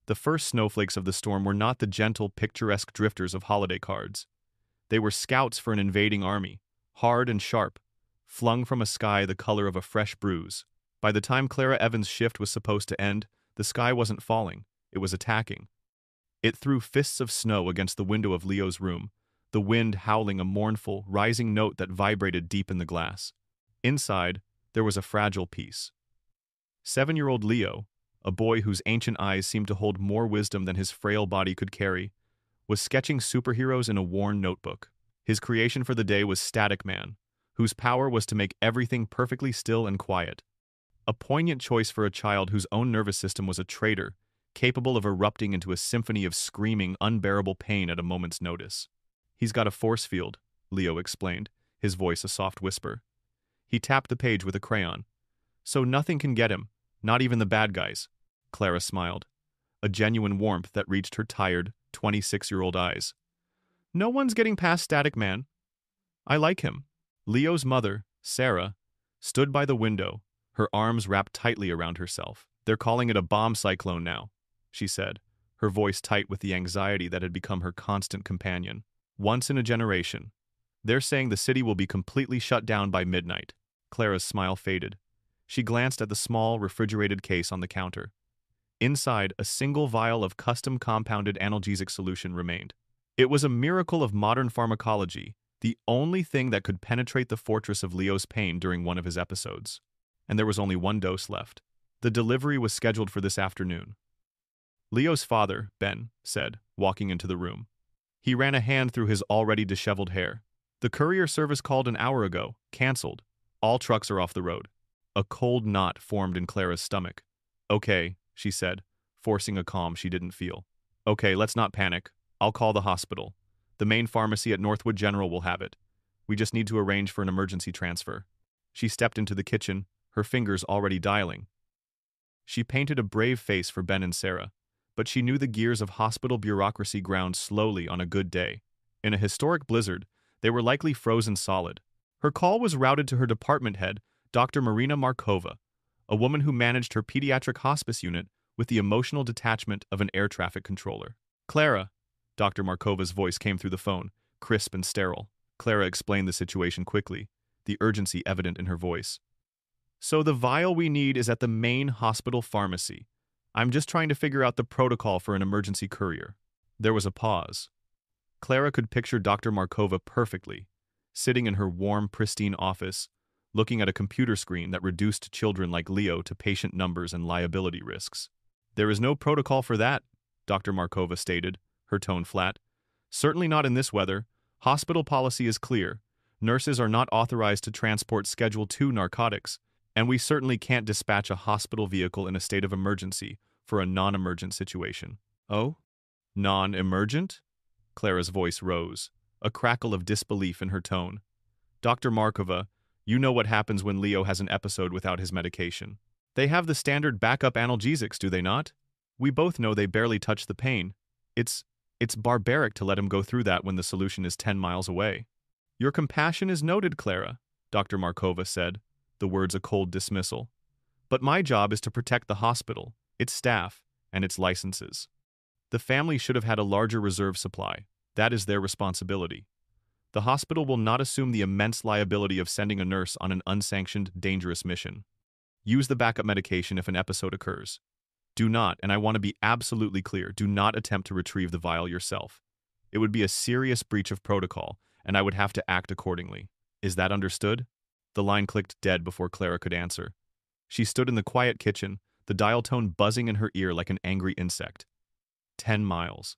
The first snowflakes of the storm were not the gentle, picturesque drifters of holiday cards. They were scouts for an invading army, hard and sharp, flung from a sky the color of a fresh bruise. By the time Clara Evans' shift was supposed to end, the sky wasn't falling, it was attacking. It threw fists of snow against the window of Leo's room, the wind howling a mournful, rising note that vibrated deep in the glass. Inside, there was a fragile peace. 7-year-old Leo, a boy whose ancient eyes seemed to hold more wisdom than his frail body could carry, was sketching superheroes in a worn notebook. His creation for the day was Static Man, whose power was to make everything perfectly still and quiet. A poignant choice for a child whose own nervous system was a traitor, capable of erupting into a symphony of screaming, unbearable pain at a moment's notice. "He's got a force field," Leo explained, his voice a soft whisper. He tapped the page with a crayon. "So nothing can get him, not even the bad guys." Clara smiled, a genuine warmth that reached her tired, 26-year-old eyes. "No one's getting past Static Man. I like him." Leo's mother, Sarah, stood by the window, her arms wrapped tightly around herself. "They're calling it a bomb cyclone now," she said, her voice tight with the anxiety that had become her constant companion. "Once in a generation. They're saying the city will be completely shut down by midnight." Clara's smile faded. She glanced at the small, refrigerated case on the counter. Inside, a single vial of custom compounded analgesic solution remained. It was a miracle of modern pharmacology, the only thing that could penetrate the fortress of Leo's pain during one of his episodes. And there was only one dose left. The delivery was scheduled for this afternoon. Leo's father, Ben, said, walking into the room. He ran a hand through his already disheveled hair. "The courier service called an hour ago. Cancelled. All trucks are off the road." A cold knot formed in Clara's stomach. "Okay," she said, forcing a calm she didn't feel. "Okay, let's not panic. I'll call the hospital. The main pharmacy at Northwood General will have it. We just need to arrange for an emergency transfer." She stepped into the kitchen, her fingers already dialing. She painted a brave face for Ben and Sarah, but she knew the gears of hospital bureaucracy ground slowly on a good day. In a historic blizzard, they were likely frozen solid. Her call was routed to her department head, Dr. Marina Markova, a woman who managed her pediatric hospice unit with the emotional detachment of an air traffic controller. "Clara," Dr. Markova's voice came through the phone, crisp and sterile. Clara explained the situation quickly, the urgency evident in her voice. "So the vial we need is at the main hospital pharmacy. I'm just trying to figure out the protocol for an emergency courier." There was a pause. Clara could picture Dr. Markova perfectly, sitting in her warm, pristine office, looking at a computer screen that reduced children like Leo to patient numbers and liability risks. "There is no protocol for that," Dr. Markova stated, her tone flat. "Certainly not in this weather. Hospital policy is clear. Nurses are not authorized to transport Schedule II narcotics, and we certainly can't dispatch a hospital vehicle in a state of emergency for a non-emergent situation." "Oh? Non-emergent?" Clara's voice rose, a crackle of disbelief in her tone. "Dr. Markova, you know what happens when Leo has an episode without his medication. They have the standard backup analgesics, do they not? We both know they barely touch the pain. It's barbaric to let him go through that when the solution is 10 miles away." "Your compassion is noted, Clara," Dr. Markova said, the words a cold dismissal. "But my job is to protect the hospital, its staff, and its licenses. The family should have had a larger reserve supply. That is their responsibility. The hospital will not assume the immense liability of sending a nurse on an unsanctioned, dangerous mission. Use the backup medication if an episode occurs. Do not, and I want to be absolutely clear, do not attempt to retrieve the vial yourself. It would be a serious breach of protocol, and I would have to act accordingly. Is that understood?" The line clicked dead before Clara could answer. She stood in the quiet kitchen, the dial tone buzzing in her ear like an angry insect. 10 miles.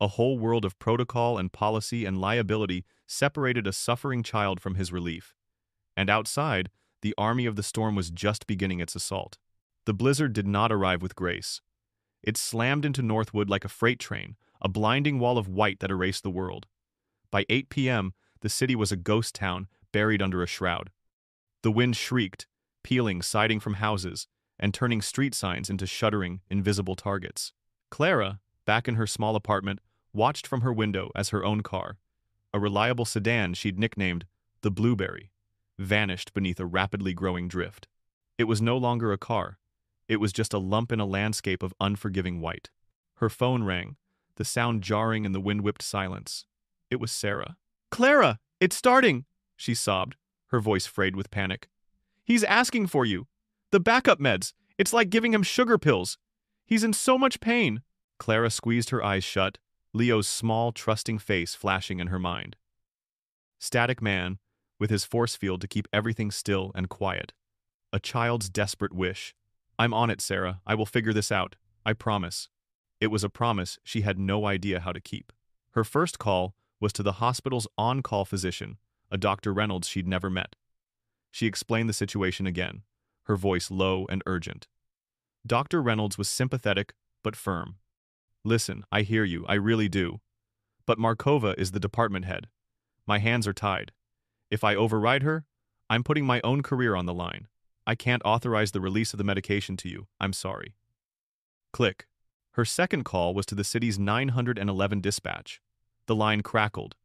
A whole world of protocol and policy and liability separated a suffering child from his relief. And outside, the army of the storm was just beginning its assault. The blizzard did not arrive with grace. It slammed into Northwood like a freight train, a blinding wall of white that erased the world. By 8 p.m., the city was a ghost town buried under a shroud. The wind shrieked, peeling siding from houses and turning street signs into shuddering, invisible targets. Clara, back in her small apartment, watched from her window as her own car, a reliable sedan she'd nicknamed the Blueberry, vanished beneath a rapidly growing drift. It was no longer a car. It was just a lump in a landscape of unforgiving white. Her phone rang, the sound jarring in the wind-whipped silence. It was Sarah. "Clara, it's starting!" she sobbed, her voice frayed with panic. "He's asking for you. The backup meds. It's like giving him sugar pills. He's in so much pain." Clara squeezed her eyes shut, Leo's small, trusting face flashing in her mind. Static man, with his force field to keep everything still and quiet. A child's desperate wish. "I'm on it, Sarah. I will figure this out. I promise." It was a promise she had no idea how to keep. Her first call was to the hospital's on-call physician, a Dr. Reynolds she'd never met. She explained the situation again, her voice low and urgent. Dr. Reynolds was sympathetic but firm. "Listen, I hear you, I really do. But Markova is the department head. My hands are tied. If I override her, I'm putting my own career on the line. I can't authorize the release of the medication to you. I'm sorry." Click. Her second call was to the city's 911 dispatch. The line crackled.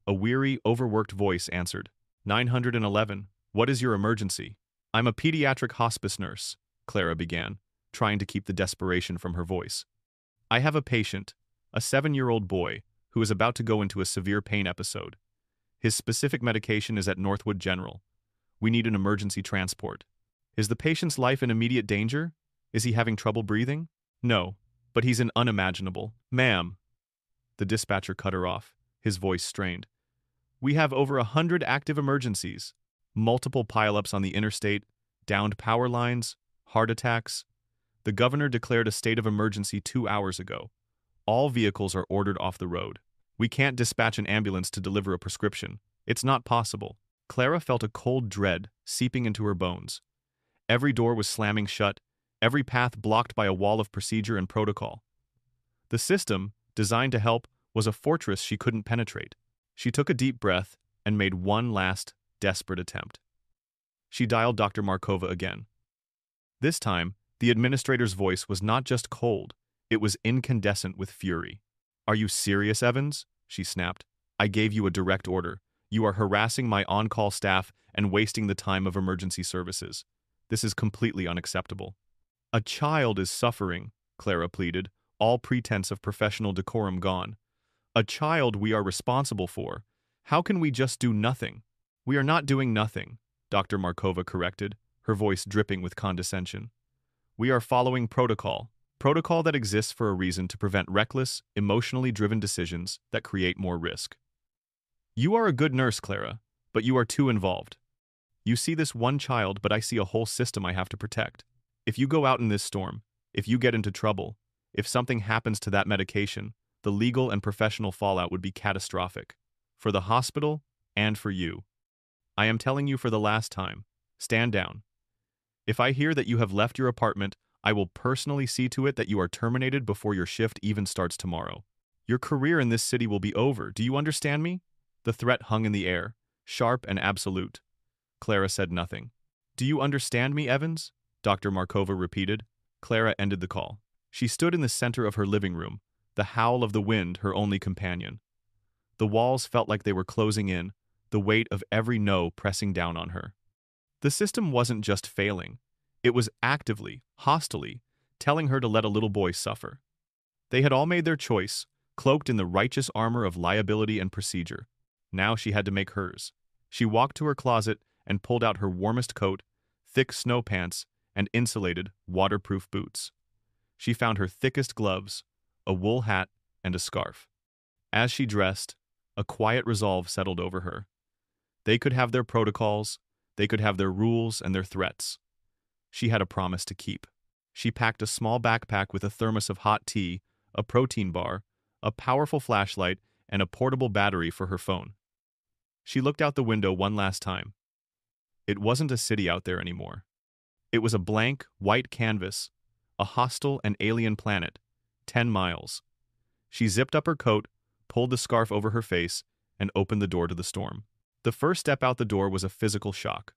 A weary, overworked voice answered. 911, what is your emergency? "I'm a pediatric hospice nurse," Clara began, trying to keep the desperation from her voice. "I have a patient, a 7-year-old boy, who is about to go into a severe pain episode. His specific medication is at Northwood General. We need an emergency transport. Is the patient's life in immediate danger? Is he having trouble breathing?" "No, but he's in unimaginable." "Ma'am." The dispatcher cut her off, his voice strained. "We have over 100 active emergencies. Multiple pileups on the interstate, downed power lines, heart attacks. The governor declared a state of emergency 2 hours ago. All vehicles are ordered off the road. We can't dispatch an ambulance to deliver a prescription. It's not possible." Clara felt a cold dread seeping into her bones. Every door was slamming shut, every path blocked by a wall of procedure and protocol. The system, designed to help, was a fortress she couldn't penetrate. She took a deep breath and made one last, desperate attempt. She dialed Dr. Markova again. This time, the administrator's voice was not just cold, it was incandescent with fury. "Are you serious, Evans?" she snapped. "I gave you a direct order. You are harassing my on-call staff and wasting the time of emergency services. This is completely unacceptable." "A child is suffering," Clara pleaded, all pretense of professional decorum gone. "A child we are responsible for. How can we just do nothing?" "We are not doing nothing," Dr. Markova corrected, her voice dripping with condescension. "We are following protocol that exists for a reason to prevent reckless, emotionally driven decisions that create more risk." "You are a good nurse, Clara, but you are too involved. You see this one child, but I see a whole system I have to protect. If you go out in this storm, if you get into trouble, if something happens to that medication, the legal and professional fallout would be catastrophic. For the hospital and for you. I am telling you for the last time, stand down. If I hear that you have left your apartment, I will personally see to it that you are terminated before your shift even starts tomorrow. Your career in this city will be over. Do you understand me?" The threat hung in the air, sharp and absolute. Clara said nothing. "Do you understand me, Evans?" Dr. Markova repeated. Clara ended the call. She stood in the center of her living room, the howl of the wind her only companion. The walls felt like they were closing in, the weight of every no pressing down on her. The system wasn't just failing. It was actively, hostilely, telling her to let a little boy suffer. They had all made their choice, cloaked in the righteous armor of liability and procedure. Now she had to make hers. She walked to her closet and pulled out her warmest coat, thick snow pants, and insulated, waterproof boots. She found her thickest gloves, a wool hat, and a scarf. As she dressed, a quiet resolve settled over her. They could have their protocols, they could have their rules and their threats. She had a promise to keep. She packed a small backpack with a thermos of hot tea, a protein bar, a powerful flashlight, and a portable battery for her phone. She looked out the window one last time. It wasn't a city out there anymore. It was a blank, white canvas, a hostile and alien planet, 10 miles. She zipped up her coat, pulled the scarf over her face, and opened the door to the storm. The first step out the door was a physical shock.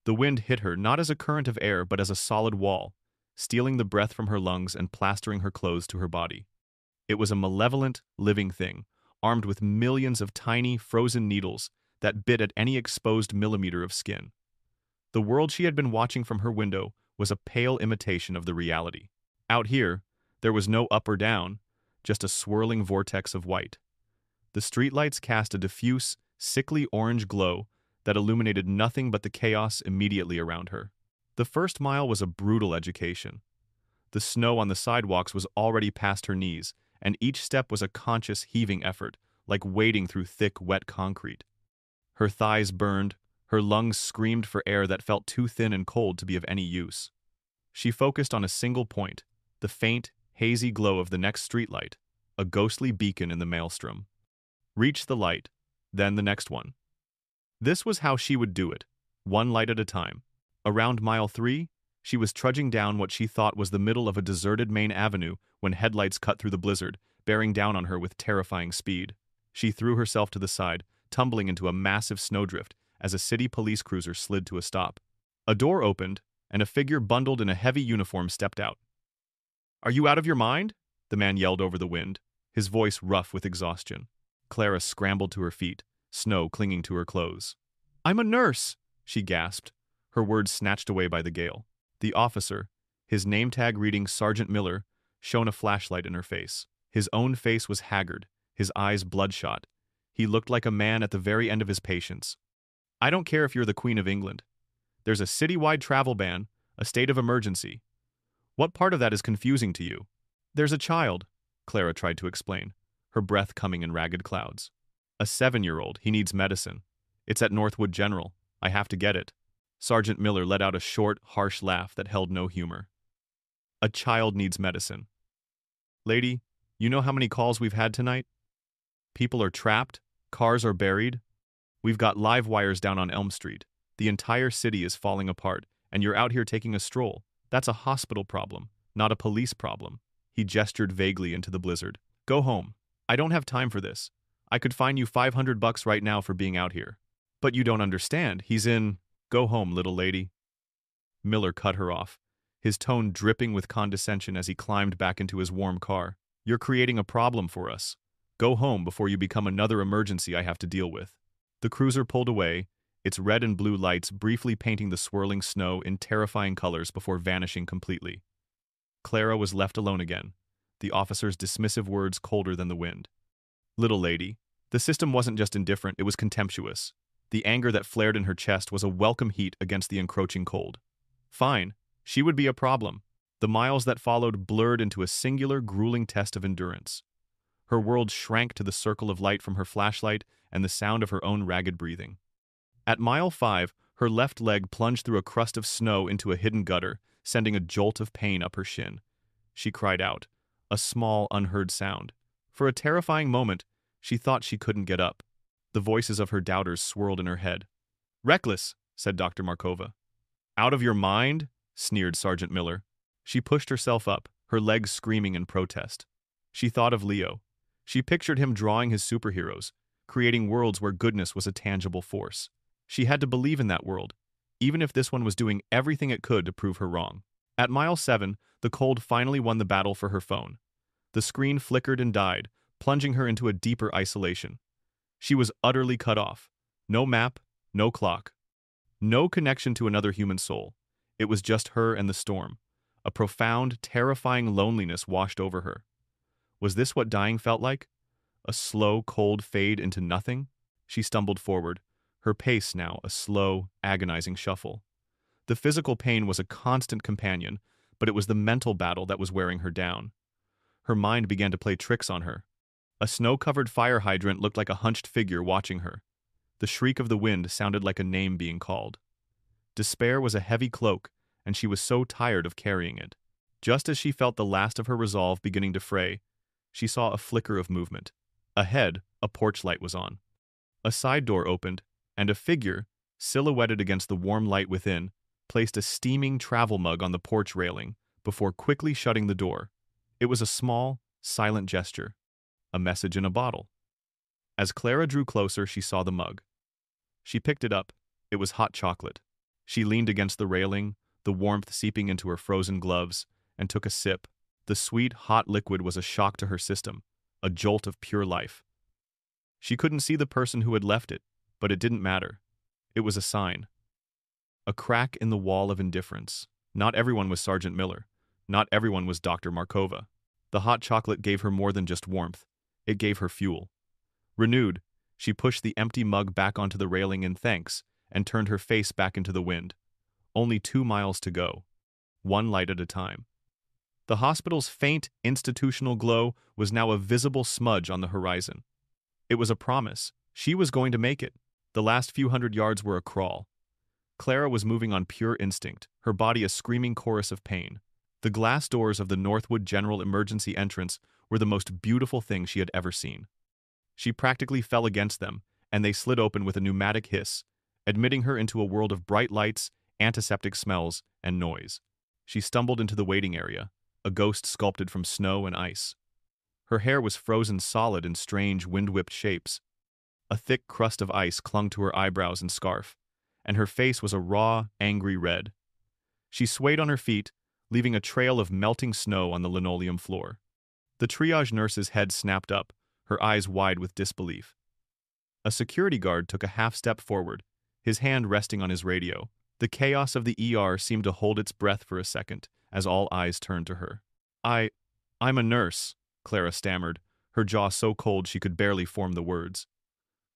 The wind hit her not as a current of air but as a solid wall, stealing the breath from her lungs and plastering her clothes to her body. It was a malevolent, living thing, armed with millions of tiny, frozen needles that bit at any exposed millimeter of skin. The world she had been watching from her window was a pale imitation of the reality. Out here, there was no up or down, just a swirling vortex of white. The streetlights cast a diffuse, sickly orange glow that illuminated nothing but the chaos immediately around her. The first mile was a brutal education. The snow on the sidewalks was already past her knees, and each step was a conscious, heaving effort, like wading through thick, wet concrete. Her thighs burned, her lungs screamed for air that felt too thin and cold to be of any use. She focused on a single point, the faint, hazy glow of the next streetlight, a ghostly beacon in the maelstrom. Reach the light, then the next one. This was how she would do it, one light at a time. Around mile 3, she was trudging down what she thought was the middle of a deserted main avenue when headlights cut through the blizzard, bearing down on her with terrifying speed. She threw herself to the side, tumbling into a massive snowdrift as a city police cruiser slid to a stop. A door opened, and a figure bundled in a heavy uniform stepped out. "Are you out of your mind?" the man yelled over the wind, his voice rough with exhaustion. Clara scrambled to her feet, snow clinging to her clothes. "I'm a nurse," she gasped, her words snatched away by the gale. The officer, his name tag reading Sergeant Miller, shone a flashlight in her face. His own face was haggard, his eyes bloodshot. He looked like a man at the very end of his patience. "I don't care if you're the Queen of England. There's a citywide travel ban, a state of emergency. What part of that is confusing to you?" "There's a child," Clara tried to explain, her breath coming in ragged clouds. "A 7-year-old. He needs medicine. It's at Northwood General. I have to get it." Sergeant Miller let out a short, harsh laugh that held no humor. "A child needs medicine. Lady, you know how many calls we've had tonight? People are trapped, cars are buried. We've got live wires down on Elm Street. The entire city is falling apart, and you're out here taking a stroll. That's a hospital problem, not a police problem." He gestured vaguely into the blizzard. "Go home. I don't have time for this. I could fine you $500 right now for being out here." "But you don't understand. He's in—" "Go home, little lady." Miller cut her off, his tone dripping with condescension as he climbed back into his warm car. "You're creating a problem for us. Go home before you become another emergency I have to deal with." The cruiser pulled away, its red and blue lights briefly painting the swirling snow in terrifying colors before vanishing completely. Clara was left alone again, the officer's dismissive words colder than the wind. "Little lady." The system wasn't just indifferent, it was contemptuous. The anger that flared in her chest was a welcome heat against the encroaching cold. Fine, she would be a problem. The miles that followed blurred into a singular, grueling test of endurance. Her world shrank to the circle of light from her flashlight and the sound of her own ragged breathing. At mile 5, her left leg plunged through a crust of snow into a hidden gutter, sending a jolt of pain up her shin. She cried out, a small, unheard sound. For a terrifying moment, she thought she couldn't get up. The voices of her doubters swirled in her head. "Reckless," said Dr. Markova. "Out of your mind?" sneered Sergeant Miller. She pushed herself up, her legs screaming in protest. She thought of Leo. She pictured him drawing his superheroes, creating worlds where goodness was a tangible force. She had to believe in that world, even if this one was doing everything it could to prove her wrong. At mile 7, the cold finally won the battle for her phone. The screen flickered and died, plunging her into a deeper isolation. She was utterly cut off. No map, no clock. No connection to another human soul. It was just her and the storm. A profound, terrifying loneliness washed over her. Was this what dying felt like? A slow, cold fade into nothing? She stumbled forward, her pace now a slow, agonizing shuffle. The physical pain was a constant companion, but it was the mental battle that was wearing her down. Her mind began to play tricks on her. A snow-covered fire hydrant looked like a hunched figure watching her. The shriek of the wind sounded like a name being called. Despair was a heavy cloak, and she was so tired of carrying it. Just as she felt the last of her resolve beginning to fray, she saw a flicker of movement. Ahead, a porch light was on. A side door opened, and a figure, silhouetted against the warm light within, placed a steaming travel mug on the porch railing before quickly shutting the door. It was a small, silent gesture. A message in a bottle. As Clara drew closer, she saw the mug. She picked it up. It was hot chocolate. She leaned against the railing, the warmth seeping into her frozen gloves, and took a sip. The sweet, hot liquid was a shock to her system, a jolt of pure life. She couldn't see the person who had left it, but it didn't matter. It was a sign. A crack in the wall of indifference. Not everyone was Sergeant Miller. Not everyone was Dr. Markova. The hot chocolate gave her more than just warmth. It gave her fuel. Renewed, she pushed the empty mug back onto the railing in thanks and turned her face back into the wind. Only 2 miles to go. One light at a time. The hospital's faint, institutional glow was now a visible smudge on the horizon. It was a promise. She was going to make it. The last few hundred yards were a crawl. Clara was moving on pure instinct, her body a screaming chorus of pain. The glass doors of the Northwood General Emergency entrance were the most beautiful thing she had ever seen. She practically fell against them, and they slid open with a pneumatic hiss, admitting her into a world of bright lights, antiseptic smells, and noise. She stumbled into the waiting area, a ghost sculpted from snow and ice. Her hair was frozen solid in strange wind-whipped shapes. A thick crust of ice clung to her eyebrows and scarf, and her face was a raw, angry red. She swayed on her feet, leaving a trail of melting snow on the linoleum floor. The triage nurse's head snapped up, her eyes wide with disbelief. A security guard took a half-step forward, his hand resting on his radio. The chaos of the ER seemed to hold its breath for a second, as all eyes turned to her. I'm a nurse, Clara stammered, her jaw so cold she could barely form the words.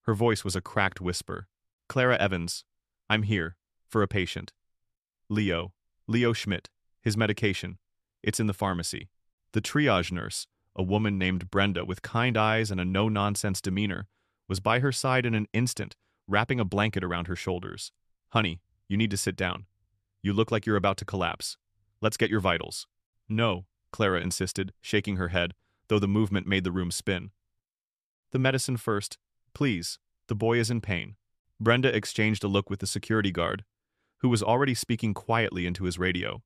Her voice was a cracked whisper. Clara Evans. I'm here. For a patient. Leo Schmidt. His medication. It's in the pharmacy. The triage nurse, a woman named Brenda with kind eyes and a no-nonsense demeanor, was by her side in an instant, wrapping a blanket around her shoulders. Honey, you need to sit down. You look like you're about to collapse. Let's get your vitals. No, Clara insisted, shaking her head, though the movement made the room spin. The medicine first. Please, the boy is in pain. Brenda exchanged a look with the security guard, who was already speaking quietly into his radio.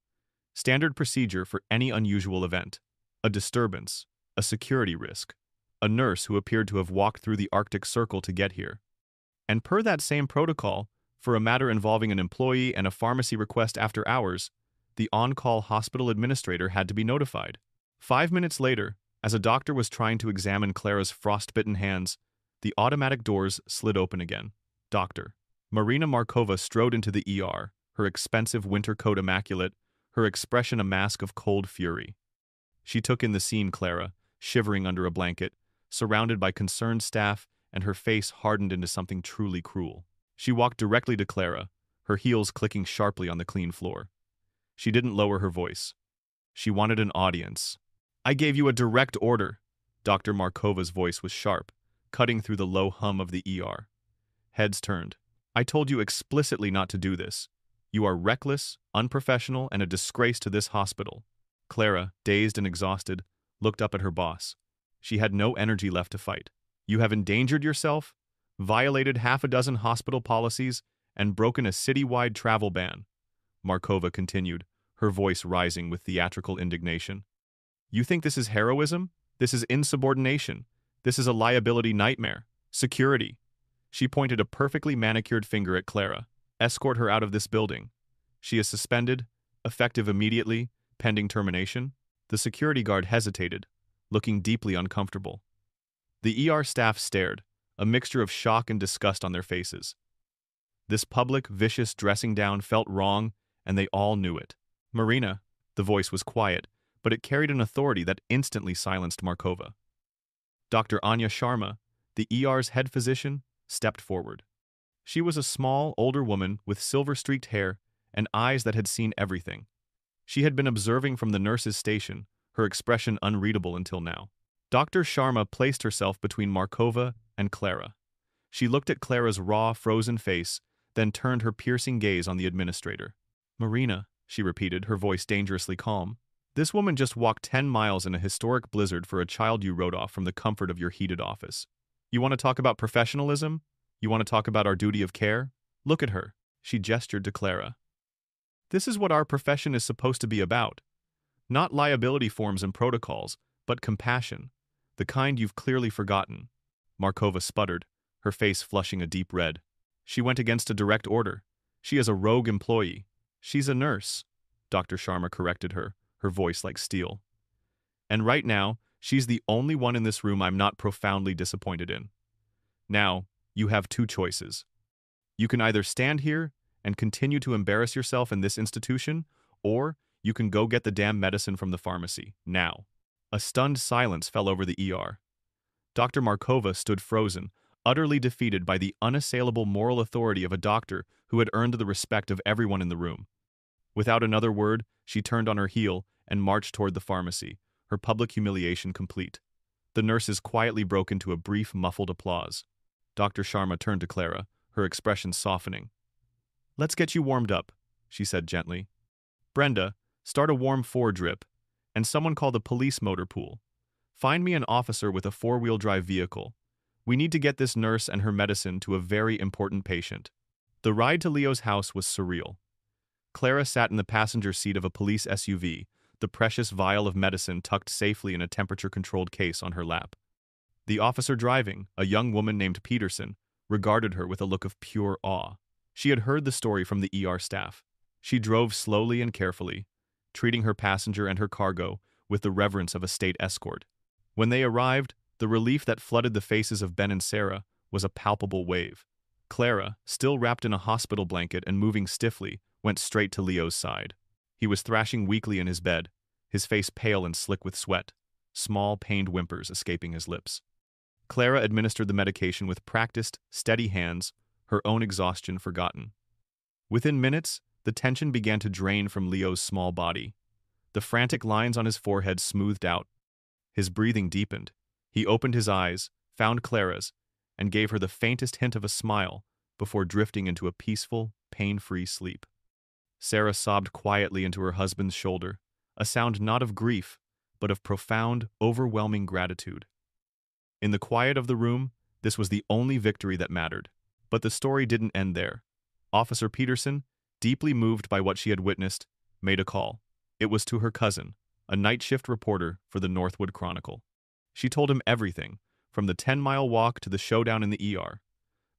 Standard procedure for any unusual event. A disturbance. A security risk. A nurse who appeared to have walked through the Arctic Circle to get here. And per that same protocol, for a matter involving an employee and a pharmacy request after hours, the on-call hospital administrator had to be notified. 5 minutes later, as a doctor was trying to examine Clara's frostbitten hands, the automatic doors slid open again. Doctor. Marina Markova strode into the ER, her expensive winter coat immaculate, her expression a mask of cold fury. She took in the scene Clara, shivering under a blanket, surrounded by concerned staff, and her face hardened into something truly cruel. She walked directly to Clara, her heels clicking sharply on the clean floor. She didn't lower her voice. She wanted an audience. I gave you a direct order. Dr. Markova's voice was sharp, cutting through the low hum of the ER. Heads turned. I told you explicitly not to do this. You are reckless, unprofessional, and a disgrace to this hospital. Clara, dazed and exhausted, looked up at her boss. She had no energy left to fight. You have endangered yourself, violated half a dozen hospital policies, and broken a citywide travel ban. Markova continued, her voice rising with theatrical indignation. You think this is heroism? This is insubordination. This is a liability nightmare. Security. She pointed a perfectly manicured finger at Clara. Escort her out of this building. She is suspended, effective immediately, pending termination. The security guard hesitated, looking deeply uncomfortable. The ER staff stared, a mixture of shock and disgust on their faces. This public, vicious dressing down felt wrong, and they all knew it. Marina, the voice was quiet, but it carried an authority that instantly silenced Markova. Dr. Anya Sharma, the ER's head physician, stepped forward. She was a small, older woman with silver-streaked hair and eyes that had seen everything. She had been observing from the nurse's station, her expression unreadable until now. Dr. Sharma placed herself between Markova and Clara. She looked at Clara's raw, frozen face, then turned her piercing gaze on the administrator. Marina, she repeated, her voice dangerously calm. This woman just walked 10 miles in a historic blizzard for a child you wrote off from the comfort of your heated office. You want to talk about professionalism? You want to talk about our duty of care? Look at her. She gestured to Clara. This is what our profession is supposed to be about. Not liability forms and protocols, but compassion. The kind you've clearly forgotten. Markova sputtered, her face flushing a deep red. She went against a direct order. She is a rogue employee. She's a nurse, Dr. Sharma corrected her, her voice like steel. And right now, she's the only one in this room I'm not profoundly disappointed in. Now, you have two choices. You can either stand here and continue to embarrass yourself in this institution, or you can go get the damn medicine from the pharmacy, now. A stunned silence fell over the ER. Dr. Markova stood frozen, utterly defeated by the unassailable moral authority of a doctor who had earned the respect of everyone in the room. Without another word, she turned on her heel and marched toward the pharmacy, her public humiliation complete. The nurses quietly broke into a brief, muffled applause. Dr. Sharma turned to Clara, her expression softening. "Let's get you warmed up," she said gently. "Brenda, start a warm 4 drip, and someone call the police motor pool. Find me an officer with a 4-wheel drive vehicle. We need to get this nurse and her medicine to a very important patient." The ride to Leo's house was surreal. Clara sat in the passenger seat of a police SUV, the precious vial of medicine tucked safely in a temperature-controlled case on her lap. The officer driving, a young woman named Peterson, regarded her with a look of pure awe. She had heard the story from the ER staff. She drove slowly and carefully, treating her passenger and her cargo with the reverence of a state escort. When they arrived, the relief that flooded the faces of Ben and Sarah was a palpable wave. Clara, still wrapped in a hospital blanket and moving stiffly, went straight to Leo's side. He was thrashing weakly in his bed, his face pale and slick with sweat, small pained whimpers escaping his lips. Clara administered the medication with practiced, steady hands, her own exhaustion forgotten. Within minutes, the tension began to drain from Leo's small body. The frantic lines on his forehead smoothed out. His breathing deepened. He opened his eyes, found Clara's, and gave her the faintest hint of a smile before drifting into a peaceful, pain-free sleep. Sarah sobbed quietly into her husband's shoulder, a sound not of grief, but of profound, overwhelming gratitude. In the quiet of the room, this was the only victory that mattered. But the story didn't end there. Officer Peterson, deeply moved by what she had witnessed, made a call. It was to her cousin, a night shift reporter for the Northwood Chronicle. She told him everything, from the 10-mile walk to the showdown in the ER.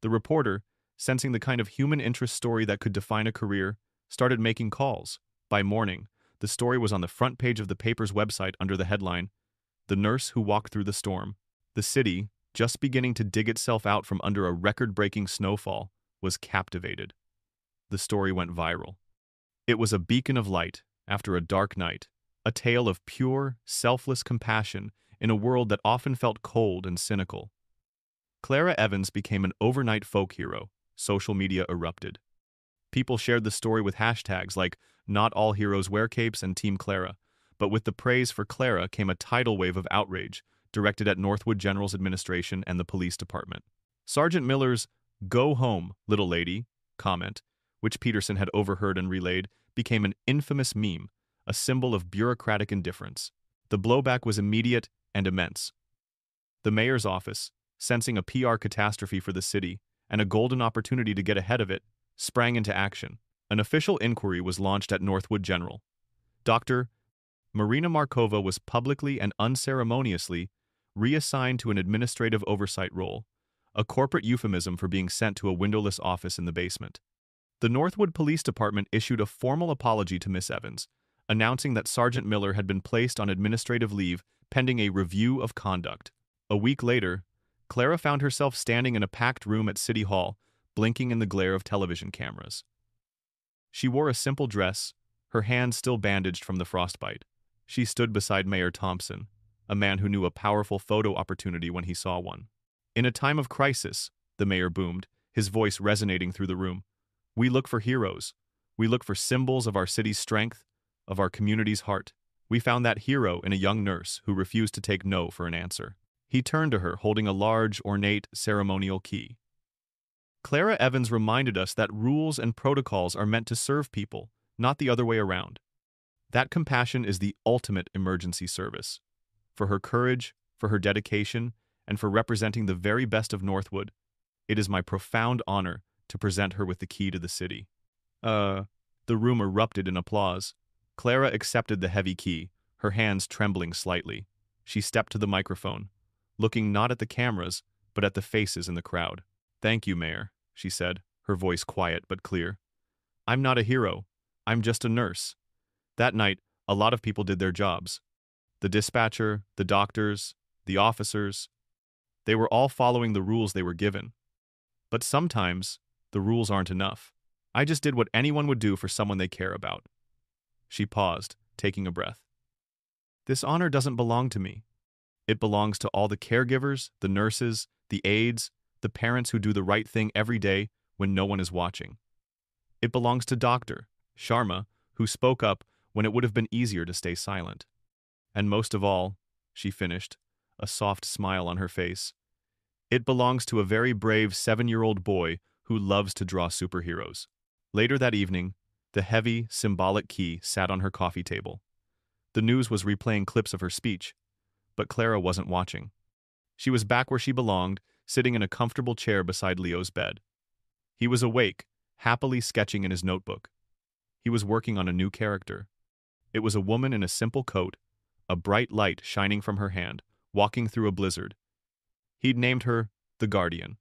The reporter, sensing the kind of human interest story that could define a career, started making calls. By morning, the story was on the front page of the paper's website under the headline, "The Nurse Who Walked Through the Storm." The city, just beginning to dig itself out from under a record-breaking snowfall, was captivated. The story went viral. It was a beacon of light after a dark night, a tale of pure, selfless compassion in a world that often felt cold and cynical. Clara Evans became an overnight folk hero. Social media erupted. People shared the story with hashtags like "Not All Heroes Wear Capes" and Team Clara, but with the praise for Clara came a tidal wave of outrage directed at Northwood General's administration and the police department. Sergeant Miller's "Go home, little lady" comment, which Peterson had overheard and relayed, became an infamous meme, a symbol of bureaucratic indifference. The blowback was immediate and immense. The mayor's office, sensing a PR catastrophe for the city and a golden opportunity to get ahead of it, sprang into action. An official inquiry was launched at Northwood General. Dr. Marina Markova was publicly and unceremoniously reassigned to an administrative oversight role, a corporate euphemism for being sent to a windowless office in the basement. The Northwood Police Department issued a formal apology to Miss Evans, announcing that Sergeant Miller had been placed on administrative leave pending a review of conduct. A week later, Clara found herself standing in a packed room at City Hall, blinking in the glare of television cameras. She wore a simple dress, her hands still bandaged from the frostbite. She stood beside Mayor Thompson, a man who knew a powerful photo opportunity when he saw one. "In a time of crisis," the mayor boomed, his voice resonating through the room, "we look for heroes. We look for symbols of our city's strength, of our community's heart. We found that hero in a young nurse who refused to take no for an answer." He turned to her, holding a large, ornate, ceremonial key. Clara Evans reminded us that rules and protocols are meant to serve people, not the other way around. That compassion is the ultimate emergency service. For her courage, for her dedication, and for representing the very best of Northwood, it is my profound honor to present her with the key to the city. The room erupted in applause. Clara accepted the heavy key, her hands trembling slightly. She stepped to the microphone, looking not at the cameras, but at the faces in the crowd. "Thank you, Mayor," she said, her voice quiet but clear. "I'm not a hero. I'm just a nurse." That night, a lot of people did their jobs. The dispatcher, the doctors, the officers. They were all following the rules they were given. But sometimes, the rules aren't enough. I just did what anyone would do for someone they care about. She paused, taking a breath. This honor doesn't belong to me. It belongs to all the caregivers, the nurses, the aides, the parents who do the right thing every day when no one is watching. It belongs to Dr. Sharma, who spoke up when it would have been easier to stay silent. And most of all, she finished, a soft smile on her face, it belongs to a very brave 7-year-old boy who loves to draw superheroes. Later that evening, the heavy, symbolic key sat on her coffee table. The news was replaying clips of her speech, but Clara wasn't watching. She was back where she belonged, sitting in a comfortable chair beside Leo's bed. He was awake, happily sketching in his notebook. He was working on a new character. It was a woman in a simple coat, a bright light shining from her hand, walking through a blizzard. He'd named her the Guardian.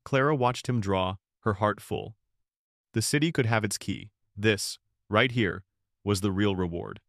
Clara watched him draw, her heart full. The city could have its key. This, right here, was the real reward.